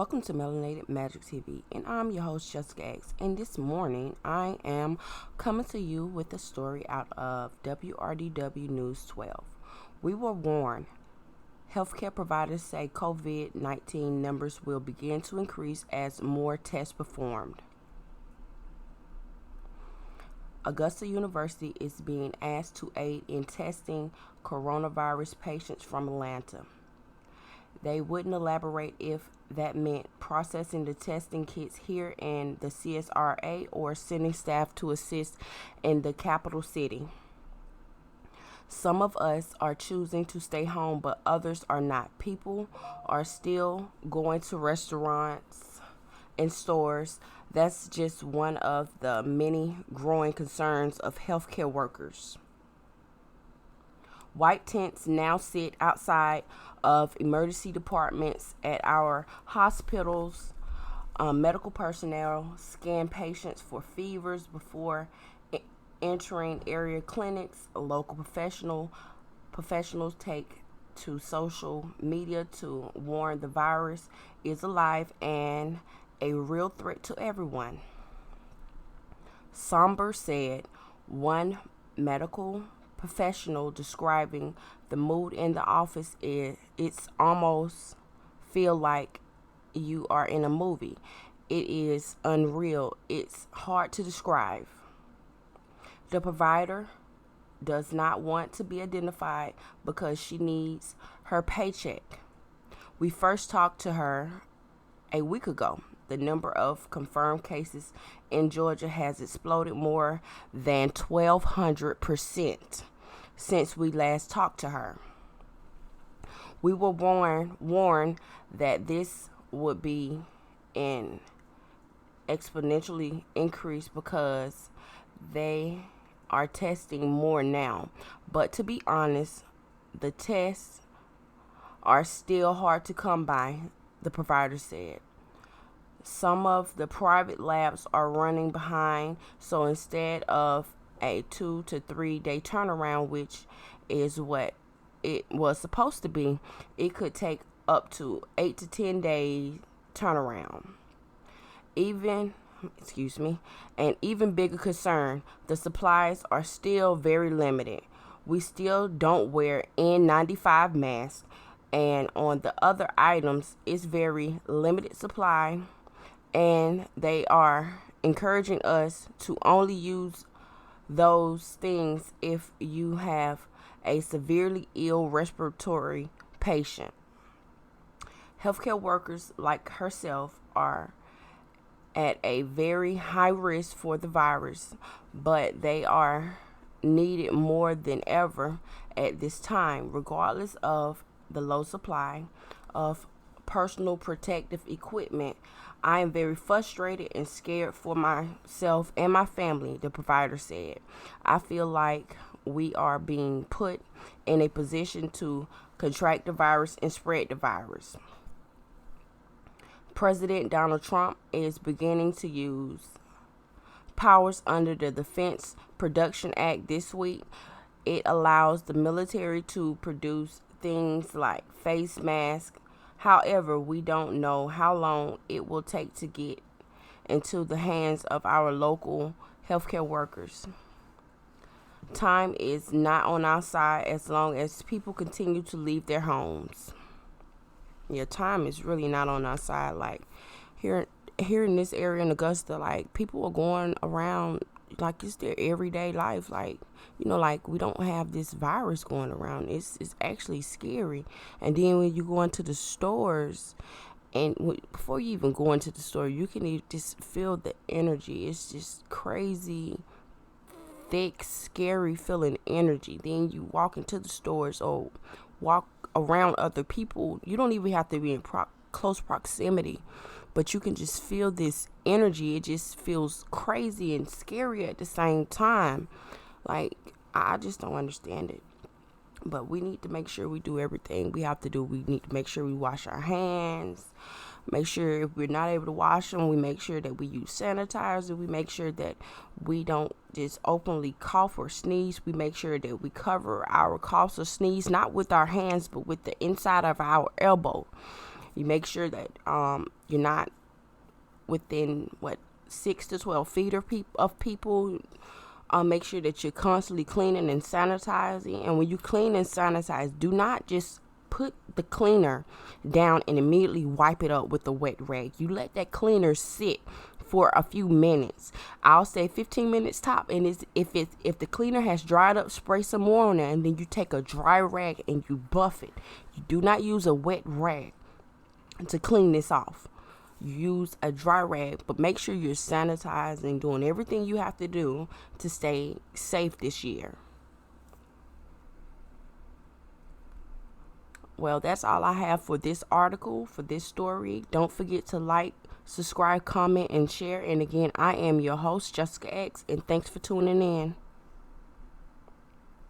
Welcome to MelanatedMagikTV, and I'm your host, Jessica X. And this morning, I am coming to you with a story out of WRDW News 12. We were warned. Healthcare providers say COVID-19 numbers will begin to increase as more tests performed. Augusta University is being asked to aid in testing coronavirus patients from Atlanta. They wouldn't elaborate if that meant processing the testing kits here in the CSRA or sending staff to assist in the capital city. Some of us are choosing to stay home, but others are not. People are still going to restaurants and stores. That's just one of the many growing concerns of healthcare workers. White tents now sit outside of emergency departments at our hospitals. Medical personnel scan patients for fevers before entering area clinics. Local professionals take to social media to warn the virus is alive and a real threat to everyone. Somber said one medical professional describing the mood in the office it's almost feel like you are in a movie. It is unreal. It's hard to describe. The provider does not want to be identified because she needs her paycheck. We first talked to her a week ago. The number of confirmed cases in Georgia has exploded more than 1,200% since we last talked to her. We were warned that this would be an exponentially increase because they are testing more now. But to be honest, the tests are still hard to come by, the provider said. Some of the private labs are running behind, so instead of a 2 to 3 day turnaround, which is what it was supposed to be, it could take up to 8 to 10 days turnaround. An even bigger concern, the supplies are still very limited. We still don't wear N95 masks, and on the other items, it's very limited supply. And they are encouraging us to only use those things if you have a severely ill respiratory patient. Healthcare workers like herself are at a very high risk for the virus, but they are needed more than ever at this time, regardless of the low supply of personal protective equipment. I am very frustrated and scared for myself and my family, the provider said. I feel like we are being put in a position to contract the virus and spread the virus. President Donald Trump is beginning to use powers under the Defense Production Act this week. It allows the military to produce things like face masks. However, we don't know how long it will take to get into the hands of our local healthcare workers. Time is not on our side as long as people continue to leave their homes. Yeah, time is really not on our side. Like here in this area in Augusta, like people are going around like it's their everyday life. Like, like we don't have this virus going around. It's actually scary. And then when you go into the stores, and before you even go into the store, you can just feel the energy. It's just crazy, thick, scary feeling energy. Then you walk into the stores or walk around other people. You don't even have to be in close proximity, but you can just feel this energy. It just feels crazy and scary at the same time. Like, I just don't understand it. But we need to make sure we do everything we have to do. We need to make sure we wash our hands. Make sure if we're not able to wash them, we make sure that we use sanitizer. We make sure that we don't just openly cough or sneeze. We make sure that we cover our coughs or sneeze, not with our hands, but with the inside of our elbow. You make sure that you're not within 6 to 12 feet of people. Make sure that you're constantly cleaning and sanitizing. And when you clean and sanitize, do not just put the cleaner down and immediately wipe it up with a wet rag. You let that cleaner sit for a few minutes. I'll say 15 minutes top. And if the cleaner has dried up, spray some more on there, and then you take a dry rag and you buff it. You do not use a wet rag to clean this off. Use a dry rag, but make sure you're sanitizing, doing everything you have to do to stay safe this year. Well, that's all I have for this article, for this story. Don't forget to like, subscribe, comment, and share. And again, I am your host, Jessica X, and thanks for tuning in.